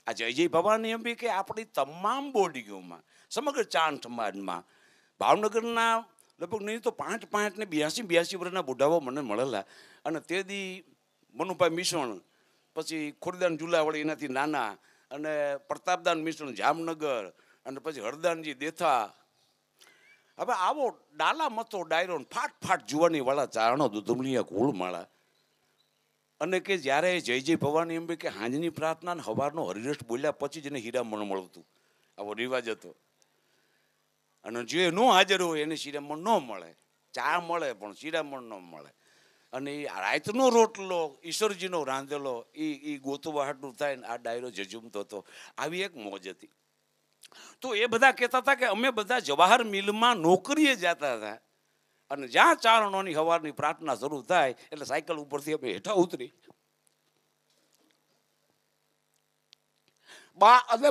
આ જય ભવાની અંબિકે આપણી તમામ બોડીઓમાં સમગ્ર ચાણ સમાજમાં ભાવનગરના લગભગ નહીં તો 5 ને 82 વર્ષના બુઢાઓ મને મળેલા. અને તે દી મનુભાઈ મિશ્રણ, પછી ખોરદાન જુલાવાળી એનાથી નાના, અને પ્રતાપદાન મિશ્રણ જામનગર, અને પછી હરદાનજી દેથા. હવે આવો ડાલા મતો ડાયરો ફાટ જુવાની વાળા ચારણો દુધુમલિયા કુળમાળા. અને કે જ્યારે જય ભવાની એમ કે હાંજની પ્રાર્થના ને સવારનો હરિરસ બોલ્યા પછી જ એને હીરામણ મળતું, આવો રિવાજ હતો. અને જે ન હાજર હોય એને શિરામણ ન મળે, ચા મળે પણ શિરામણ ન મળે. અને એ રાતનો રોટલો ઈશ્વરજીનો રાંધેલો એ ગોતવા હાટું થાય ને આ ડાયરો જજુમતો હતો. આવી એક મોજ હતી. તો એ બધા કહેતા હતા કે અમે બધા જવાહર મિલમાં નોકરીએ જતા હતા, અને જ્યાં ચારણોની સવારની પ્રાર્થના શરૂ થાય એટલે સાયકલ ઉપરથી અમે હેઠા ઉતરી બા. અને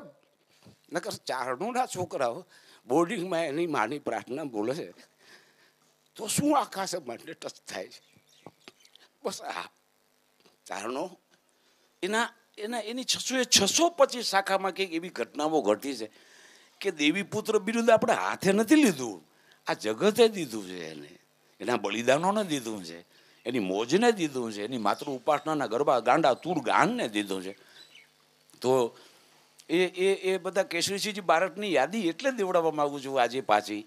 નકર ચારણોના છોકરાઓ બોર્ડિંગમાં એની માની પ્રાર્થના બોલે છે તો શું આકાશ માટે ટચ થાય છે. બસ આ ચારણો એની 625 શાખામાં કંઈક એવી ઘટનાઓ ઘટી છે કે દેવીપુત્ર બિરુદ આપણે હાથે નથી લીધું, આ જગતે દીધું છે. એને એના બલિદાનોને દીધું છે, એની મોજને દીધું છે, એની માતૃ ઉપાસનાના ગરબા ગાંડા તૂર ગાનને દીધું છે. તો એ બધા કેશરીસિંહજી બારટની યાદી એટલે દેવડાવવા માગું છું આજે પાછી.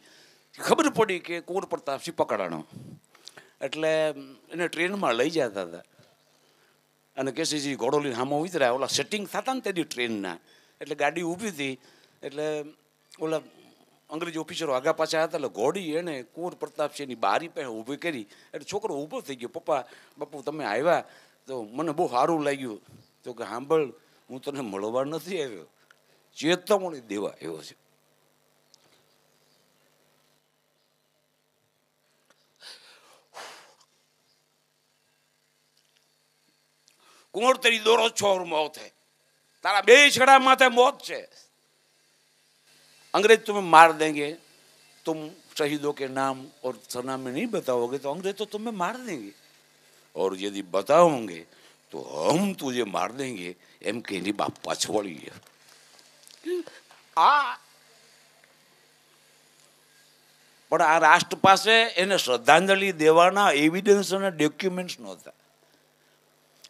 ખબર પડી કે કુંવર પ્રતાપસિંહ પકડાણો એટલે એને ટ્રેનમાં લઈ જતા હતા, અને કેશરીસિંહ ઘોડો લઈને સામો ઉતર્યા. ઓલા સેટિંગ થતા ને તેની ટ્રેનના, એટલે ગાડી ઊભી હતી. એટલે ઓલા અંગ્રેજી ઓફિસરો આગા પાછા હતા, એટલે ઘોડી એને કુંવર પ્રતાપસિંહની બારી પાસે ઊભી કરી. એટલે છોકરો ઊભો થઈ ગયો, પપ્પા બાપુ તમે આવ્યા તો મને બહુ સારું લાગ્યું. તો કે સાંભળ, હું તને મળવા નથી આવ્યો, ચેતવણી દેવા આવ્યો છે. કુંવર તેરી દોરો છોર મોત है, तारा 2 छड़ा माथे मौत છે. अंग्रेज तुम्हें मार देंगे, तुम शहीदों के नाम और सरनामे नहीं बताओगे तो अंग्रेज तो तुम्हें मार देंगे, और यदि बताओगे तो हम तुझे मार देंगे. एम के नहीं बाप पाछवड़ी है. પણ આ રાષ્ટ્ર પાસે એને શ્રદ્ધાંજલિ દેવાના એવિડન્સ અને ડોક્યુમેન્ટ્સ નહોતા,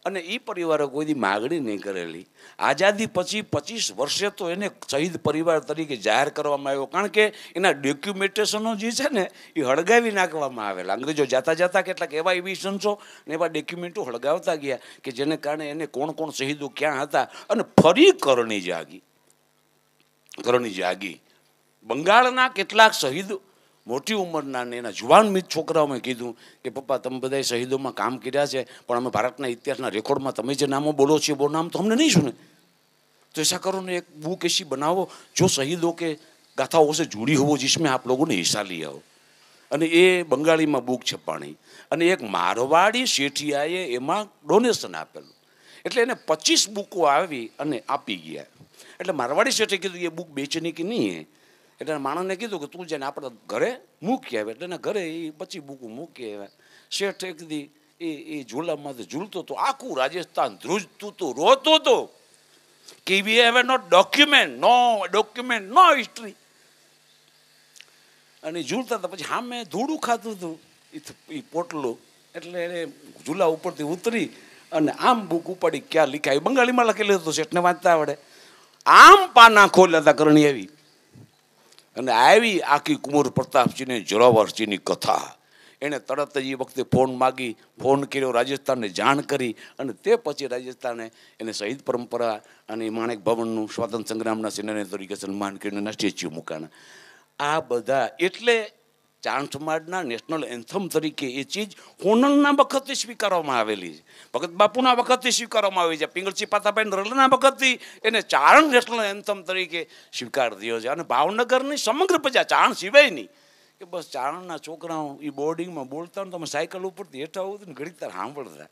અને એ પરિવારે કોઈ માગણી નહીં કરેલી. આઝાદી પછી 25 વર્ષે તો એને શહીદ પરિવાર તરીકે જાહેર કરવામાં આવ્યો, કારણ કે એના ડોક્યુમેન્ટેશનો જે છે ને એ હળગાવી નાખવામાં આવેલા. અંગ્રેજો જાતા જતા કેટલાક એવા એવિડન્સો ને એવા ડોક્યુમેન્ટો હળગાવતા ગયા કે જેને કારણે એને કોણ કોણ શહીદો ક્યાં હતા. અને ફરી કરણી જાગી. બંગાળના કેટલાક શહીદો મોટી ઉંમરના ને એના જુવાન મિત છોકરાઓએ કીધું કે પપ્પા તમે બધા શહીદોમાં કામ કર્યા છે, પણ અમે ભારતના ઇતિહાસના રેકોર્ડમાં તમે જે નામો બોલો છો वो नाम तो हमने नहीं सुने, तो ऐसा करो ने एक बुक ऐसी बनाओ जो शहीदों के गाथाओं से जुड़ी हो, जिसमें आप लोगों ने हिस्सा लिया हो. અને એ બંગાળીમાં બુક છપાણી, અને એક મારવાડી શેઠિયાએ એમાં ડોનેશન આપેલું. એટલે એને 25 બુકો આવી અને આપી ગયા. એટલે મારવાડી શેઠે કીધું એ બુક બેચની કે નહીં. એટલે માણસને કીધું કે તું જઈને આપણે ઘરે મૂકી આવે. એટલે એના ઘરે એ 25 બુકો મૂકી આવ્યા. શેઠ એક દી એ ઝૂલામાંથી ઝૂલતો હતો, આખું રાજસ્થાન ધ્રુજતું હતું, રોતું હતું કે we have no document, no history. અને ઝૂલતા હતા. પછી હા મેં ધૂળું ખાતું હતું એ પોટલું. એટલે એને ઝૂલા ઉપરથી ઉતરી અને આમ બુક ઉપાડી ક્યાં લીખાય બંગાળીમાં લખેલું હતું, શેઠને વાંચતા આવડે. આમ પાના ખોલ્યા હતા કરણી એવી, અને આવી આખી કુંવર પ્રતાપસિંહને જોરાવરસિંહની કથા. એણે તરત જ એ વખતે ફોન કર્યો, રાજસ્થાનને જાણ કરી, અને તે પછી રાજસ્થાને એને શહીદ પરંપરા અને માણેક ભવનનું સ્વાતંત્ર્ય સંગ્રામના સેનાની તરીકે સન્માન કરીને એના સ્ટેચ્યુ મૂકાણા. આ બધા એટલે ચારણ સમાજના નેશનલ એન્થમ તરીકે એ ચીજ હોનલના વખતે સ્વીકારવામાં આવેલી છે, ભગત બાપુના વખતે સ્વીકારવામાં આવી છે, પિંગળસિંહ પાતાભાઈ રલના વખતથી એને ચારણ નેશનલ એન્થમ તરીકે સ્વીકાર થયો છે. અને ભાવનગરની સમગ્ર પ્રજા ચારણ સિવાયની કે બસ ચારણના છોકરાઓ એ બોર્ડિંગમાં બોલતા ને તમે સાયકલ ઉપરથી હેઠા ઉતરીને ઘડીક તાર સાંભળતા.